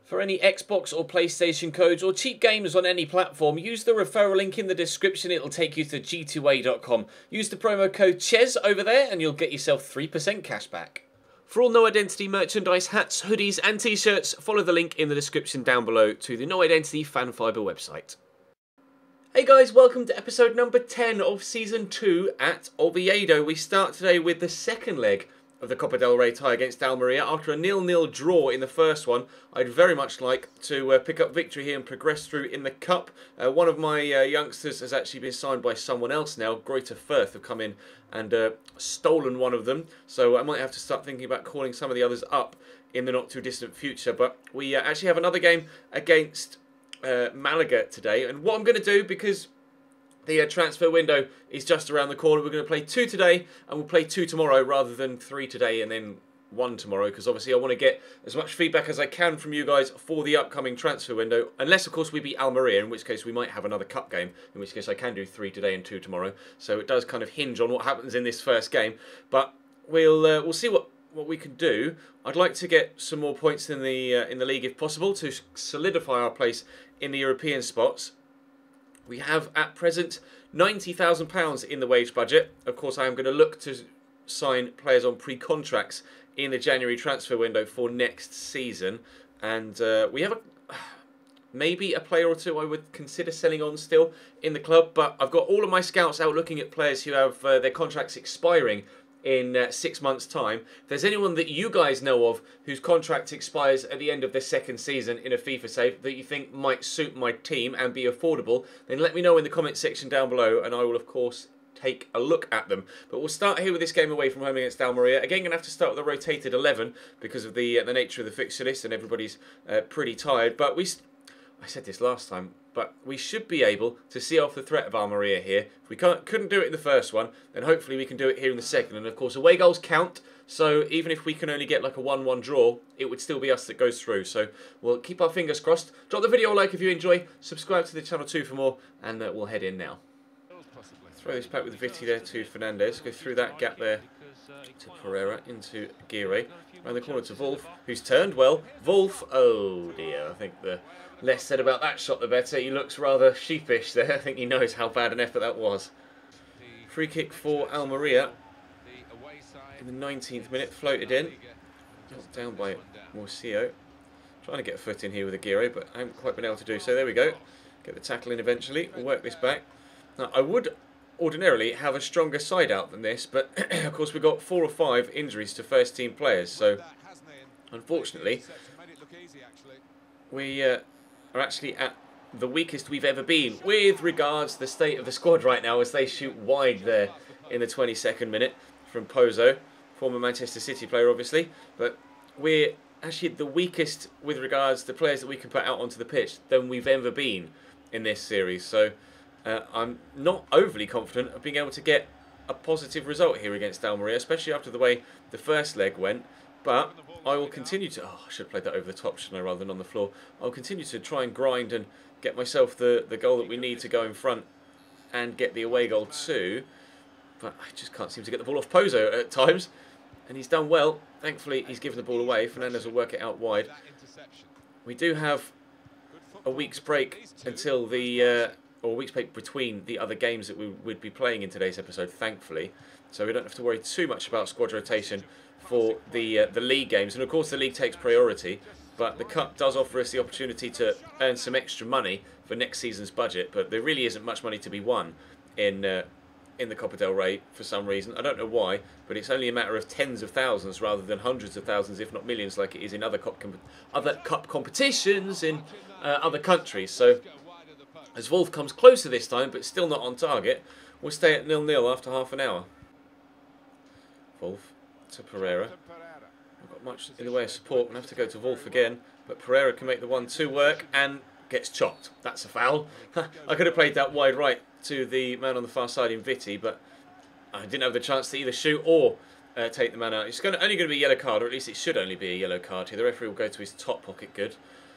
For any Xbox or PlayStation codes or cheap games on any platform, use the referral link in the description. It'll take you to g2a.com. Use the promo code CHES over there and you'll get yourself 3% cash back. For all No Identity merchandise, hats, hoodies and t-shirts, follow the link in the description down below to the No Identity Fan Fibre website. Hey guys, welcome to episode number 10 of Season 2 at Oviedo. We start today with the second leg of the Coppa Del Rey tie against Almeria. After a 0-0 draw in the first one, I'd very much like to pick up victory here and progress through in the Cup. One of my youngsters has actually been signed by someone else now. Greater Firth have come in and stolen one of them, so I might have to start thinking about calling some of the others up in the not too distant future. But we actually have another game against Malaga today, and what I'm going to do, because the transfer window is just around the corner, we're going to play 2 today and we'll play 2 tomorrow rather than 3 today and then 1 tomorrow, because obviously I want to get as much feedback as I can from you guys for the upcoming transfer window, unless of course we beat Almeria, in which case we might have another cup game, in which case I can do 3 today and 2 tomorrow. So it does kind of hinge on what happens in this first game, but we'll see what we can do. I'd like to get some more points in the league if possible to solidify our place in the European spots. We have at present £90,000 in the wage budget. Of course, I am going to look to sign players on pre-contracts in the January transfer window for next season. And we have maybe a player or two I would consider selling on still in the club. But I've got all of my scouts out looking at players who have their contracts expiring in 6 months' time. If there's anyone that you guys know of whose contract expires at the end of their second season in a FIFA save that you think might suit my team and be affordable, then let me know in the comment section down below and I will of course take a look at them. But we'll start here with this game away from home against Almeria. Again, going to have to start with a rotated 11 because of the nature of the fixture list, and everybody's pretty tired. But I said this last time, but we should be able to see off the threat of Almeria here. If we couldn't do it in the first one, then hopefully we can do it here in the second. And of course, away goals count, so even if we can only get like a 1-1 draw, it would still be us that goes through. So we'll keep our fingers crossed. Drop the video a like if you enjoy, subscribe to the channel too for more, and we'll head in now. Throw this back with Viti there to Fernandez, go through that gap there to Pereira, into Aguirre, around the corner to Wolf, who's turned well. Wolf, oh dear, I think the less said about that shot the better. He looks rather sheepish there. I think he knows how bad an effort that was. Free kick for Almeria in the 19th minute, floated in. Knocked down by Morcio. Trying to get a foot in here with Aguirre, but I haven't quite been able to do so. There we go. Get the tackle in eventually. We'll work this back. Now, I would ordinarily have a stronger side out than this, but of course we've got 4 or 5 injuries to first team players, so unfortunately we are actually at the weakest we've ever been with regards to the state of the squad right now, as they shoot wide there in the 22nd minute from Pozo, former Manchester City player obviously, but we're actually the weakest with regards to players that we can put out onto the pitch than we've ever been in this series. So I'm not overly confident of being able to get a positive result here against Almeria, especially after the way the first leg went. But I will continue to... Oh, I should have played that over the top, shouldn't I, rather than on the floor. I'll continue to try and grind and get myself the goal that we need to go in front and get the away goal too. But I just can't seem to get the ball off Pozo at times. And he's done well. Thankfully, he's given the ball away. Fernandez will work it out wide. We do have a week's break until the... or a week's break between the other games that we would be playing in today's episode, thankfully. So we don't have to worry too much about squad rotation for the league games. And of course the league takes priority, but the Cup does offer us the opportunity to earn some extra money for next season's budget. But there really isn't much money to be won in the Coppa Del Rey for some reason. I don't know why, but it's only a matter of tens of thousands rather than hundreds of thousands, if not millions, like it is in other cup competitions in other countries. So as Wolf comes closer this time, but still not on target, we'll stay at 0-0 after half an hour. Wolf to Pereira. Not got much in the way of support. We'll have to go to Wolf again, but Pereira can make the 1-2 work and gets chopped. That's a foul. I could have played that wide right to the man on the far side in Viti, but I didn't have the chance to either shoot or take the man out. It's only going to be a yellow card, or at least it should only be a yellow card here. The referee will go to his top pocket. Good.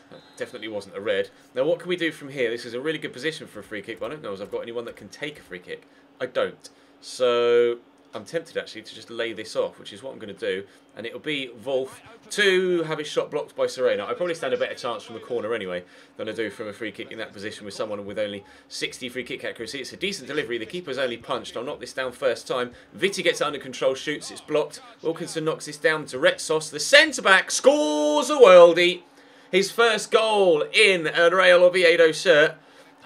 That definitely wasn't a red. Now what can we do from here? This is a really good position for a free kick. I don't know if I've got anyone that can take a free kick. I don't. So I'm tempted actually to just lay this off, which is what I'm going to do. And it'll be Wolf to have his shot blocked by Serena. I probably stand a better chance from a corner anyway than I do from a free kick in that position with someone with only 60 free kick accuracy. It's a decent delivery. The keeper's only punched. I'll knock this down first time. Vitti gets it under control, shoots, it's blocked. Wilkinson knocks this down to Retsos. The centre-back scores a worldie. His first goal in a Real Oviedo shirt.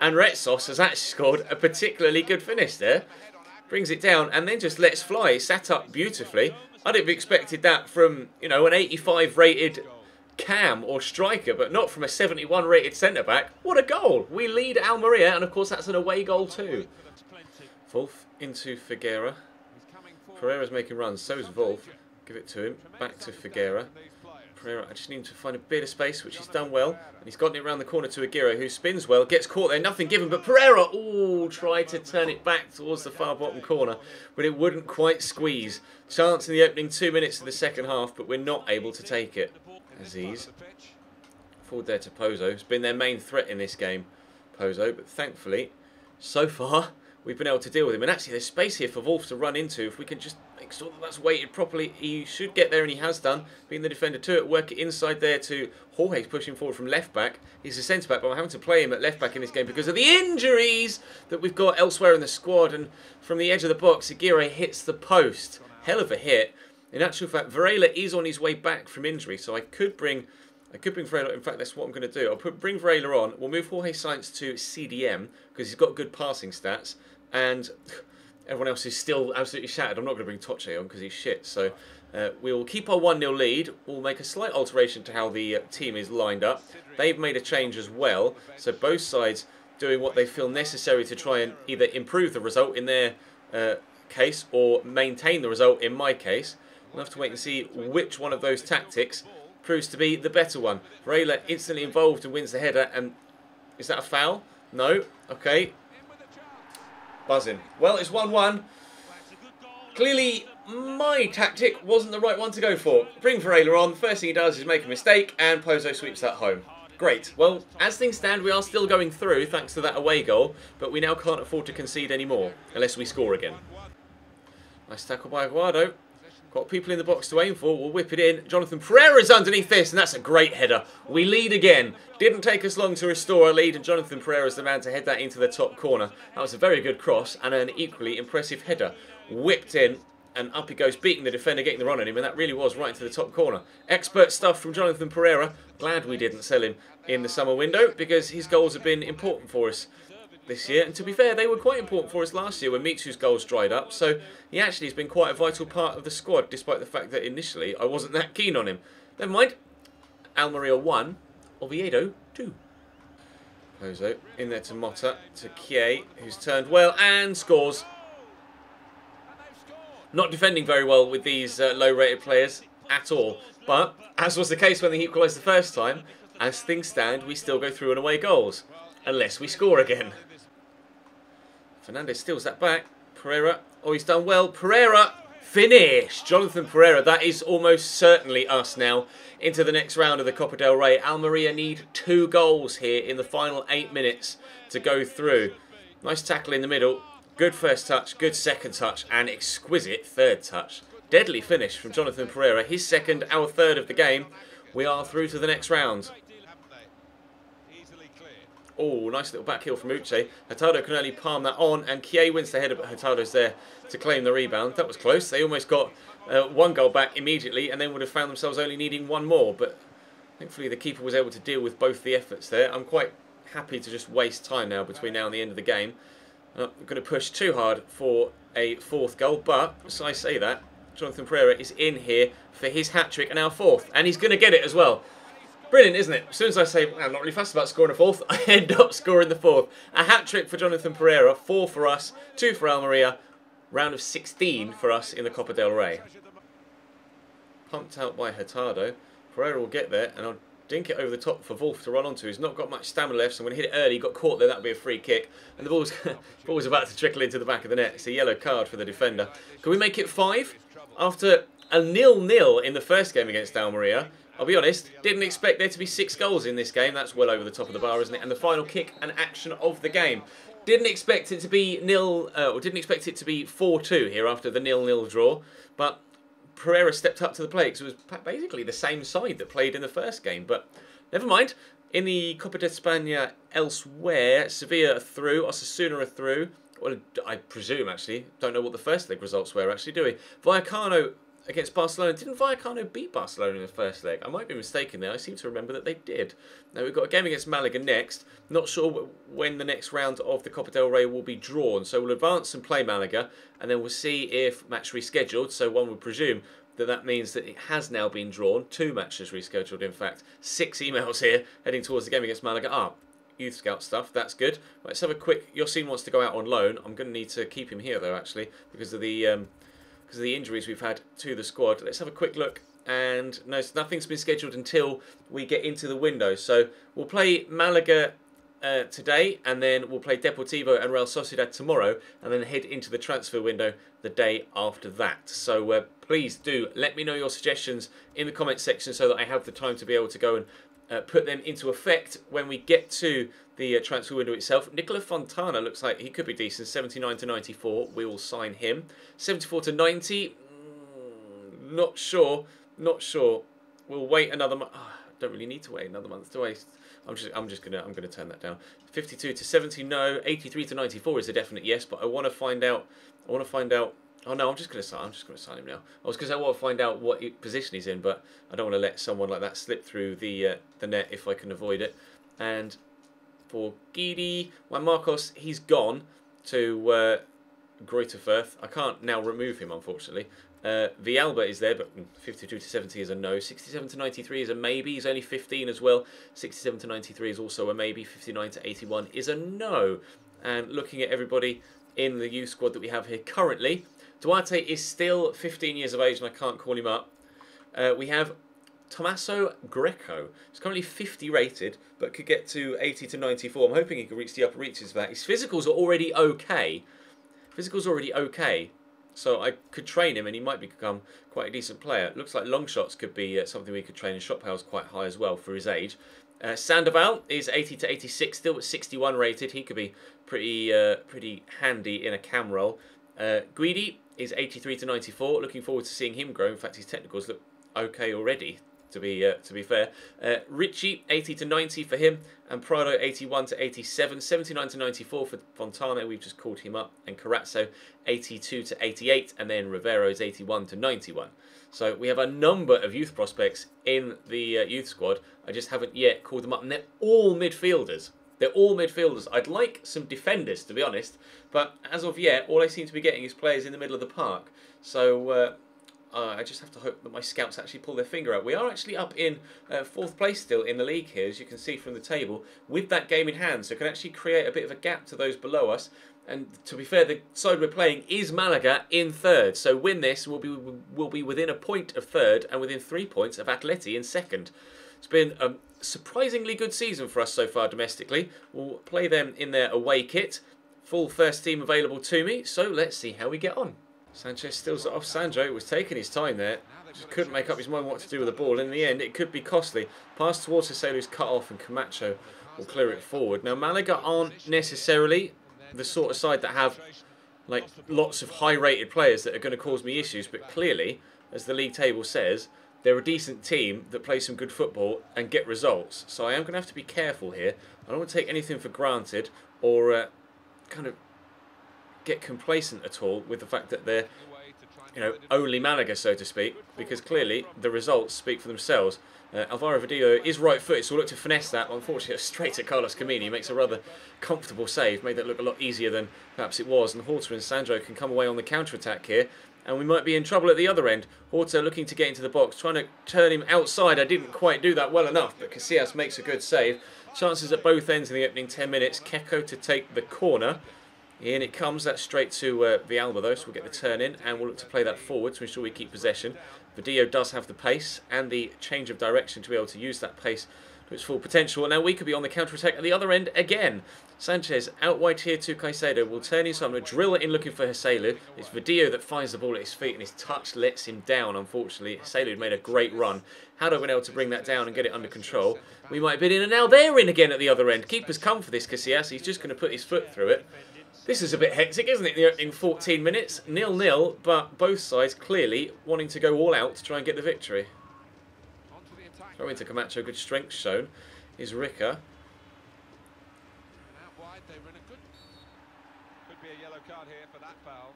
And Retsos has actually scored a particularly good finish there. Brings it down and then just lets fly. It's sat up beautifully. I'd have expected that from, you know, an 85 rated cam or striker, but not from a 71 rated centre-back. What a goal! We lead Almeria, and of course that's an away goal too. Wolf into Figuera. Pereira's making runs, so is Wolf. Give it to him. Back to Figuera. Pereira, I just need him to find a bit of space, which he's done well. And he's gotten it around the corner to Aguirre, who spins well, gets caught there, nothing given. But Pereira, ooh, tried to turn it back towards the far bottom corner, but it wouldn't quite squeeze. Chance in the opening 2 minutes of the second half, but we're not able to take it. Aziz. Forward there to Pozo. It's been their main threat in this game, Pozo. But thankfully, so far, we've been able to deal with him. And actually, there's space here for Wolf to run into. If we can just make sure that that's weighted properly, he should get there, and he has done. Being the defender to it, work it inside there to Jorge's pushing forward from left back. He's a centre back, but I'm having to play him at left back in this game because of the injuries that we've got elsewhere in the squad. And from the edge of the box, Aguirre hits the post. Hell of a hit. In actual fact, Varela is on his way back from injury, so I could bring Varela. In fact, that's what I'm going to do. I'll bring Varela on. We'll move Jorge Sainz to CDM because he's got good passing stats, and everyone else is still absolutely shattered. I'm not going to bring Toche on because he's shit. So we'll keep our 1-0 lead. We'll make a slight alteration to how the team is lined up. They've made a change as well, so both sides doing what they feel necessary to try and either improve the result in their case or maintain the result in my case. We'll have to wait and see which one of those tactics proves to be the better one. Varela instantly involved and wins the header. And is that a foul? No. Okay. Buzzing. Well, it's 1-1. Clearly, my tactic wasn't the right one to go for. Bring Varela on. First thing he does is make a mistake, and Pozo sweeps that home. Great. Well, as things stand, we are still going through thanks to that away goal, but we now can't afford to concede anymore unless we score again. Nice tackle by Aguado. Got people in the box to aim for. We'll whip it in. Jonathan Pereira's underneath this, and that's a great header. We lead again. Didn't take us long to restore our lead, and Jonathan Pereira's the man to head that into the top corner. That was a very good cross and an equally impressive header. Whipped in, and up he goes, beating the defender, getting the run on him, and that really was right into the top corner. Expert stuff from Jonathan Pereira. Glad we didn't sell him in the summer window, because his goals have been important for us this year, and to be fair, they were quite important for us last year when Mitsu's goals dried up, so he actually has been quite a vital part of the squad, despite the fact that initially I wasn't that keen on him. Never mind. Almeria 1, Oviedo 2. Pozo in there to Motta, to Kie, who's turned well and scores. Not defending very well with these low-rated players at all, but as was the case when they equalised the first time, as things stand, we still go through and away goals, unless we score again. Fernandez steals that back. Pereira, oh, he's done well. Pereira, finish! Jonathan Pereira, that is almost certainly us now into the next round of the Coppa Del Rey. Almeria need 2 goals here in the final 8 minutes to go through. Nice tackle in the middle. Good first touch, good second touch, and exquisite third touch. Deadly finish from Jonathan Pereira. His second, our third of the game. We are through to the next round. Oh, nice little back heel from Uche. Hurtado can only palm that on, and Kie wins the header, but Hurtado's there to claim the rebound. That was close. They almost got 1 goal back immediately, and then would have found themselves only needing 1 more. But thankfully the keeper was able to deal with both the efforts there. I'm quite happy to just waste time now between now and the end of the game. I'm not going to push too hard for a 4th goal, but as I say that, Jonathan Pereira is in here for his hat-trick and our 4th, and he's going to get it as well. Brilliant, isn't it? As soon as I say, well, I'm not really fussed about scoring a 4th, I end up scoring the 4th. A hat-trick for Jonathan Pereira, 4 for us, 2 for Almeria. Round of 16 for us in the Coppa Del Rey. Pumped out by Hurtado. Pereira will get there, and I'll dink it over the top for Wolf to run onto. He's not got much stamina left, so I'm going to hit it early. He got caught there, that'll be a free kick. And the ball's about to trickle into the back of the net. It's a yellow card for the defender. Can we make it 5? After a 0-0 in the first game against Almeria, I'll be honest, didn't expect there to be 6 goals in this game. That's well over the top of the bar, isn't it? And the final kick and action of the game. Didn't expect it to be nil, or didn't expect it to be 4-2 here after the 0-0 draw, but Pereira stepped up to the plate because it was basically the same side that played in the first game. But never mind. In the Coppa de España elsewhere, Sevilla are through, Osasuna are through. Well, I presume, actually. Don't know what the first leg results were, actually, do we? Vallecano against Barcelona. Didn't Vallecano beat Barcelona in the first leg? I might be mistaken there. I seem to remember that they did. Now, we've got a game against Malaga next. Not sure when the next round of the Coppa del Rey will be drawn. So we'll advance and play Malaga, and then we'll see if match rescheduled. So one would presume that that means that it has now been drawn. 2 matches rescheduled, in fact. 6 emails here heading towards the game against Malaga. Youth Scout stuff, that's good. Let's have a quick... Yosin wants to go out on loan. I'm going to need to keep him here, though, actually, because of the injuries we've had to the squad. Let's have a quick look. And no, nothing's been scheduled until we get into the window. So we'll play Malaga today, and then we'll play Deportivo and Real Sociedad tomorrow, and then head into the transfer window the day after that. So please do let me know your suggestions in the comment section so that I have the time to be able to go and put them into effect when we get to the transfer window itself. Nicola Fontana looks like he could be decent. 79 to 94. We will sign him. 74 to 90. Not sure. Not sure. We'll wait another month. Oh, don't really need to wait another month to waste. I'm gonna turn that down. 52 to 70. No. 83 to 94 is a definite yes. But I want to find out. Oh no, I'm just gonna sign him now. I was gonna say I want to find out what position he's in, but I don't want to let someone like that slip through the net if I can avoid it. And for Guidi, Juan Marcos, he's gone to Greuther Fürth. I can't now remove him, unfortunately. Villalba is there, but 52 to 70 is a no. 67 to 93 is a maybe. He's only 15 as well. 67 to 93 is also a maybe. 59 to 81 is a no. And looking at everybody in the youth squad that we have here currently, Duarte is still 15 years of age and I can't call him up. We have Tommaso Greco. He's currently 50 rated, but could get to 80 to 94. I'm hoping he can reach the upper reaches for that. His physicals are already okay. So I could train him and he might become quite a decent player. Looks like long shots could be something we could train, and shot power's quite high as well for his age. Sandoval is 80 to 86, still at 61 rated. He could be pretty handy in a cam role. Guidi is 83 to 94. Looking forward to seeing him grow. In fact, his technicals look okay already, to be fair. Ricci, 80 to 90 for him, and Prado 81 to 87. 79 to 94 for Fontana, we've just called him up, and Carazzo 82 to 88, and then Rivero is 81 to 91. So we have a number of youth prospects in the youth squad. I just haven't yet called them up, and they're all midfielders. They're all midfielders. I'd like some defenders, to be honest, but as of yet, all I seem to be getting is players in the middle of the park. So I just have to hope that my scouts actually pull their finger out. We are actually up in 4th place still in the league here, as you can see from the table, with that game in hand, so it can actually create a bit of a gap to those below us. And to be fair, the side we're playing is Malaga in 3rd, so win this, we'll be within a point of 3rd and within 3 points of Atleti in 2nd. It's been a surprisingly good season for us so far domestically. We'll play them in their away kit. Full first team available to me, so let's see how we get on. Sanchez steals it off Sandro. Was taking his time there. Just couldn't make up his mind what to do with the ball. In the end, it could be costly. Pass towards Joselu's cut off, and Camacho will clear it forward. Now, Malaga aren't necessarily the sort of side that have like lots of high-rated players that are going to cause me issues, but clearly, as the league table says, they're a decent team that play some good football and get results. So I am going to have to be careful here. I don't want to take anything for granted or kind of get complacent at all with the fact that they're, only Malaga, so to speak, because clearly the results speak for themselves. Alvaro Vadillo is right-footed, so we'll look to finesse that. Unfortunately, straight at Carlos Camini. Makes a rather comfortable save. Made that look a lot easier than perhaps it was. And Horta and Sandro can come away on the counter-attack here. And we might be in trouble at the other end. Horta looking to get into the box, trying to turn him outside. I didn't quite do that well enough, but Casillas makes a good save. Chances at both ends in the opening 10 minutes. Keko to take the corner. In it comes. That's straight to Villalba, though, so we'll get the turn in, and we'll look to play that forward to ensure we keep possession. Vadillo does have the pace and the change of direction to be able to use that pace to its full potential. Now we could be on the counter-attack at the other end again. Sanchez out wide here to Caicedo. Will turn inside. I'm going to drill it in looking for Joselu. It's Video that finds the ball at his feet, and his touch lets him down, unfortunately. Joselu made a great run. Had I been able to bring that down and get it under control, we might have been in, and now they're in again at the other end. Keeper's come for this, Casillas. He's just going to put his foot through it. This is a bit hectic, isn't it, in the opening 14 minutes? 0-0, but both sides clearly wanting to go all out to try and get the victory. Throw into Camacho, good strength shown. Is Ricker. Could be a yellow card here for that foul.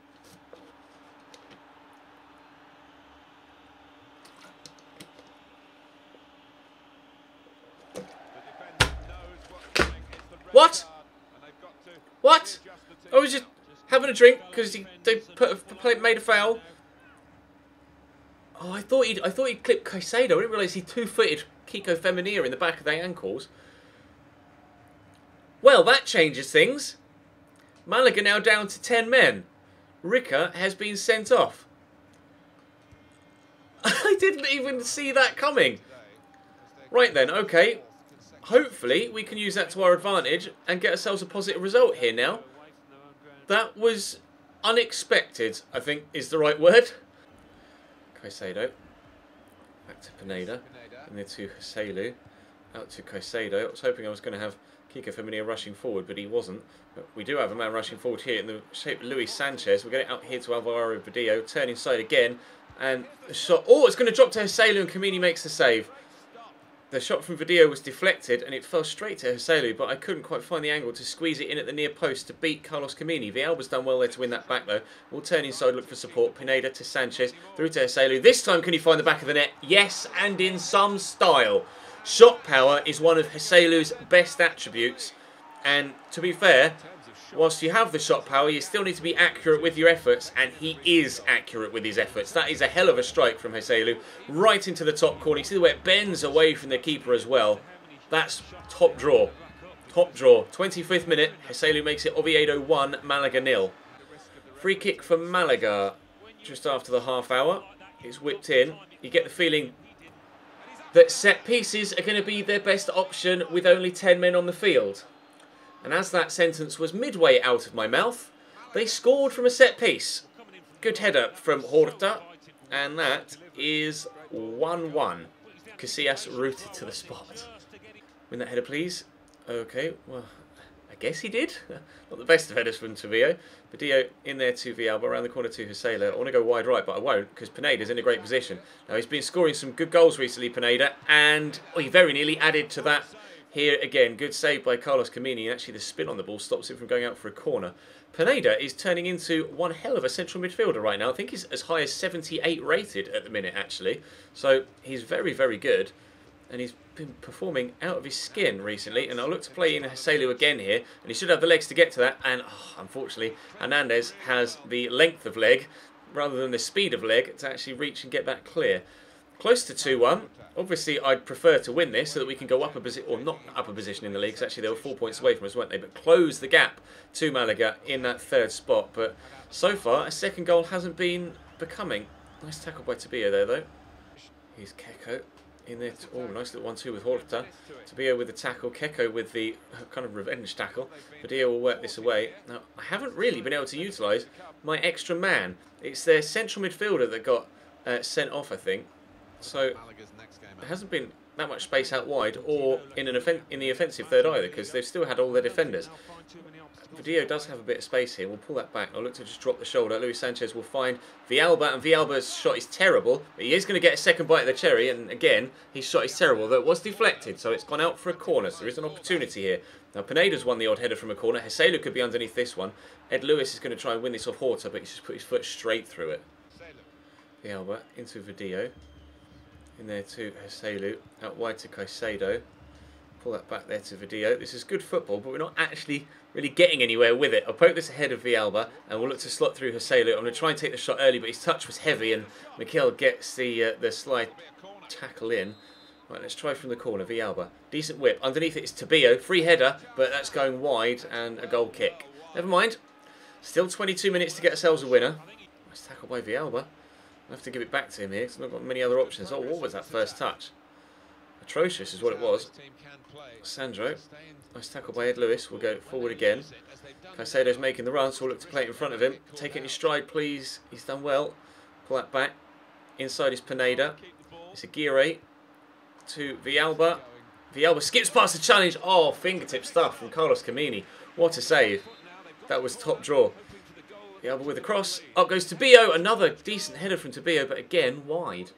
The defender knows what's coming. It's the red What? card, and they've got to What? readjust the I was just having a drink because they made a foul. Oh, I thought he'd clipped Caicedo. I didn't realise he two-footed Kiko Femenia in the back of their ankles. Well, that changes things. Malaga now down to 10 men. Ricker has been sent off. I didn't even see that coming. Right then, okay. Hopefully we can use that to our advantage and get ourselves a positive result here now. That was unexpected, I think is the right word. Caicedo. Back to Pineda. And then to Joselu. Out to Caicedo. I was hoping I was going to have Kiko Femenia rushing forward, but he wasn't. But we do have a man rushing forward here in the shape of Luis Sanchez. We'll get it out here to Alvaro Badillo. Turn inside again. And the shot... Oh, it's going to drop to Joselu and Kamini makes the save. The shot from Badillo was deflected and it fell straight to Joselu, but I couldn't quite find the angle to squeeze it in at the near post to beat Carlos Kamini. Villalba's done well there to win that back though. We'll turn inside, look for support. Pineda to Sanchez, through to Joselu. This time can he find the back of the net? Yes, and in some style. Shot power is one of Joselu's best attributes, and to be fair, whilst you have the shot power, you still need to be accurate with your efforts, and he is accurate with his efforts. That is a hell of a strike from Joselu, right into the top corner. You see the way it bends away from the keeper as well. That's top draw. Top draw. 25th minute, Joselu makes it Oviedo 1, Malaga 0. Free kick for Malaga just after the half hour. It's whipped in. You get the feeling that set pieces are going to be their best option with only 10 men on the field. And as that sentence was midway out of my mouth, they scored from a set piece. Good header from Horta, and that is 1-1. Casillas rooted to the spot. Win that header, please. Okay, well, I guess he did. Not the best of headers from Tavio. Badillo in there to Villalba, around the corner to Joselu. I want to go wide right, but I won't, because Pineda's in a great position. Now, he's been scoring some good goals recently, Pineda, and he very nearly added to that. Here again, good save by Carlos Kamini, and actually the spin on the ball stops him from going out for a corner. Pineda is turning into one hell of a central midfielder right now. I think he's as high as 78 rated at the minute, actually. So he's very, very good, and he's been performing out of his skin recently. And I'll look to play in Joselu again here, and he should have the legs to get to that. And unfortunately, Hernandez has the length of leg rather than the speed of leg to actually reach and get that clear. Close to 2-1. Obviously, I'd prefer to win this so that we can go up a position, or not up a position in the league, because actually they were 4 points away from us, weren't they? But close the gap to Malaga in that third spot. But so far, a second goal hasn't been becoming. Nice tackle by Tabio there, though. Here's Keko in there. Oh, nice little 1-2 with Horta. Tabio with the tackle, Keko with the kind of revenge tackle. Badillo will work this away. Now, I haven't really been able to utilise my extra man. It's their central midfielder that got sent off, I think. So there hasn't been that much space out wide or in the offensive third either, because they've still had all their defenders. Badillo does have a bit of space here. We'll pull that back. I'll look to just drop the shoulder. Luis Sanchez will find Villalba, and Villalba's shot is terrible, but he is going to get a second bite of the cherry, and again, his shot is terrible, though it was deflected, so it's gone out for a corner, so there is an opportunity here. Now, Pineda's won the odd header from a corner. Joselu could be underneath this one. Ed Lewis is going to try and win this off Horta, but he's just put his foot straight through it. Villalba into Badillo. In there to Joselu, out wide to Caicedo. Pull that back there to Badillo. This is good football, but we're not actually really getting anywhere with it. I'll poke this ahead of Villalba, and we'll look to slot through Joselu. I'm going to try and take the shot early, but his touch was heavy, and Mikel gets the slide tackle in. Right, let's try from the corner, Villalba. Decent whip. Underneath it is Tabio. Free header, but that's going wide, and a goal kick. Never mind. Still 22 minutes to get ourselves a winner. Nice tackle by Villalba. I have to give it back to him here because I've not got many other options. Oh, what was that first touch? I atrocious is what it was. Sandro, nice tackle by Ed Lewis. We'll go forward again. Caicedo's making the run, so we'll look to play it in front of him. Take it in his stride, please. He's done well. Pull that back. Inside is Pineda. It's Aguirre to Villalba. Villalba skips past the challenge. Oh, fingertip stuff from Carlos Camini. What a save. That was top draw. Villalba with a cross. Up goes Tobio. Another decent header from Tobio, but again, wide.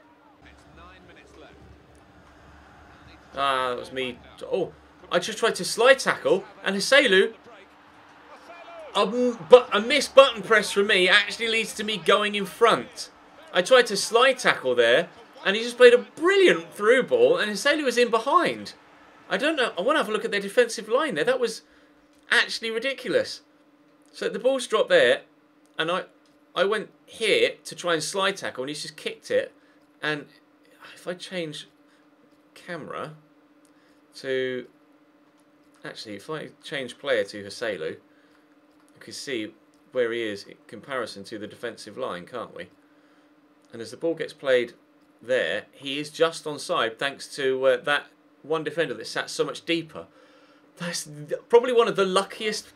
Ah, that was me. Oh, I just tried to slide tackle, and Hiselu, but a missed button press from me actually leads to me going in front. I tried to slide tackle there, and he just played a brilliant through ball, and Hiselu was in behind. I don't know. I want to have a look at their defensive line there. That was actually ridiculous. So the ball's dropped there, and I went here to try and slide tackle, and he's just kicked it. And if I change camera to... Actually, if I change player to Hiselu, you can see where he is in comparison to the defensive line, can't we? And as the ball gets played there, he is just onside thanks to that one defender that sat so much deeper. That's probably one of the luckiest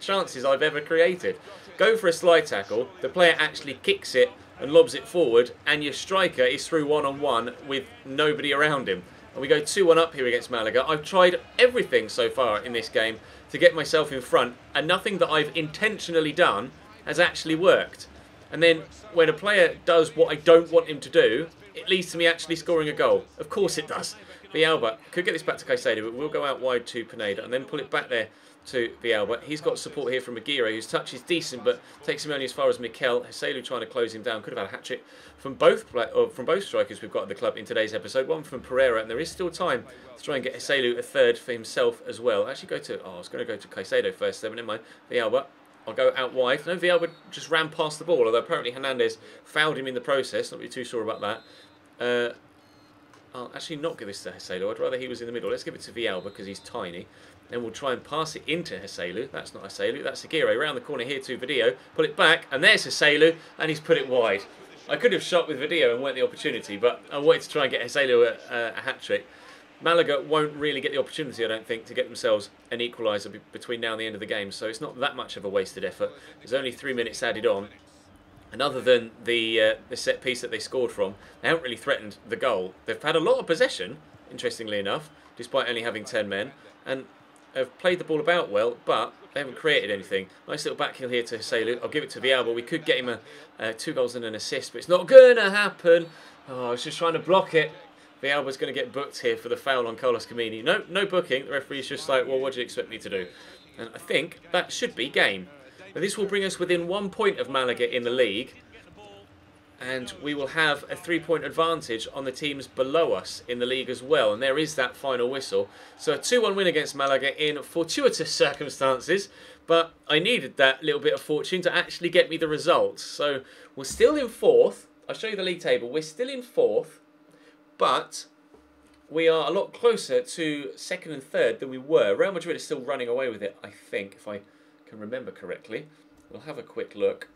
chances I've ever created. Go for a slide tackle, the player actually kicks it and lobs it forward, and your striker is through one-on-one with nobody around him. And we go 2-1 up here against Malaga. I've tried everything so far in this game to get myself in front, and nothing that I've intentionally done has actually worked. And then when a player does what I don't want him to do, it leads to me actually scoring a goal. Of course it does. Villalba could get this back to Caicedo, but we'll go out wide to Pineda and then pull it back there to Villalba. He's got support here from Aguirre, whose touch is decent, but takes him only as far as Mikel. Hiselu trying to close him down. Could have had a hat-trick from both strikers we've got at the club in today's episode. One from Pereira, and there is still time to try and get Hiselu a third for himself as well. Actually, I was going to go to Caicedo first, but never mind. Villalba. I'll go out wide. No, Villalba just ran past the ball, although apparently Hernandez fouled him in the process. Not really too sure about that. I'll actually not give this to Hiselu. I'd rather he was in the middle. Let's give it to Villalba because he's tiny. Then we'll try and pass it into Hiselu. That's not Hiselu, that's Aguirre. Round the corner here to Video. Pull it back, and there's Hiselu, and he's put it wide. I could have shot with Video and weren't the opportunity, but I wanted to try and get Hiselu a hat-trick. Malaga won't really get the opportunity, I don't think, to get themselves an equaliser between now and the end of the game, so it's not that much of a wasted effort. There's only 3 minutes added on, and other than the set piece that they scored from, they haven't really threatened the goal. They've had a lot of possession, interestingly enough, despite only having 10 men, and have played the ball about well, but they haven't created anything. Nice little backheel here to Hiselu. I'll give it to Villalba. We could get him 2 goals and an assist, but it's not going to happen. Oh, I was just trying to block it. Villalba's going to get booked here for the foul on Carlos Camini. No booking. The referee's just like, well, what do you expect me to do? And I think that should be game. Now, this will bring us within 1 point of Malaga in the league, and we will have a 3-point advantage on the teams below us in the league as well. And there is that final whistle. So a 2-1 win against Malaga in fortuitous circumstances, but I needed that little bit of fortune to actually get me the result. So we're still in 4th. I'll show you the league table. We're still in 4th. But we are a lot closer to 2nd and 3rd than we were. Real Madrid is still running away with it, I think, if I can remember correctly. We'll have a quick look.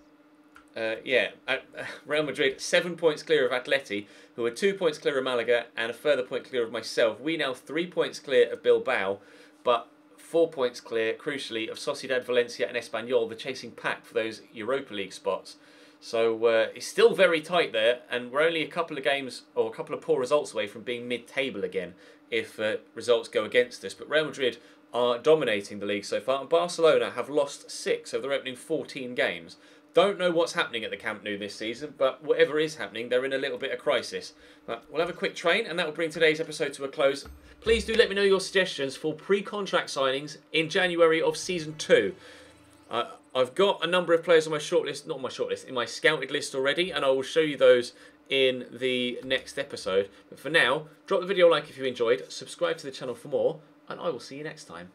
Real Madrid 7 points clear of Atleti, who are 2 points clear of Malaga and a further point clear of myself. We now 3 points clear of Bilbao, but 4 points clear, crucially, of Sociedad, Valencia and Espanyol, the chasing pack for those Europa League spots. So it's still very tight there, and we're only a couple of games or a couple of poor results away from being mid-table again if results go against us. But Real Madrid are dominating the league so far, and Barcelona have lost 6 of their opening 14 games. Don't know what's happening at the Camp Nou this season, but whatever is happening, they're in a little bit of crisis. But we'll have a quick train, and that will bring today's episode to a close. Please do let me know your suggestions for pre-contract signings in January of Season 2. I've got a number of players on my shortlist, not on my shortlist, in my scouted list already, and I will show you those in the next episode. But for now, drop the video a like if you enjoyed, subscribe to the channel for more, and I will see you next time.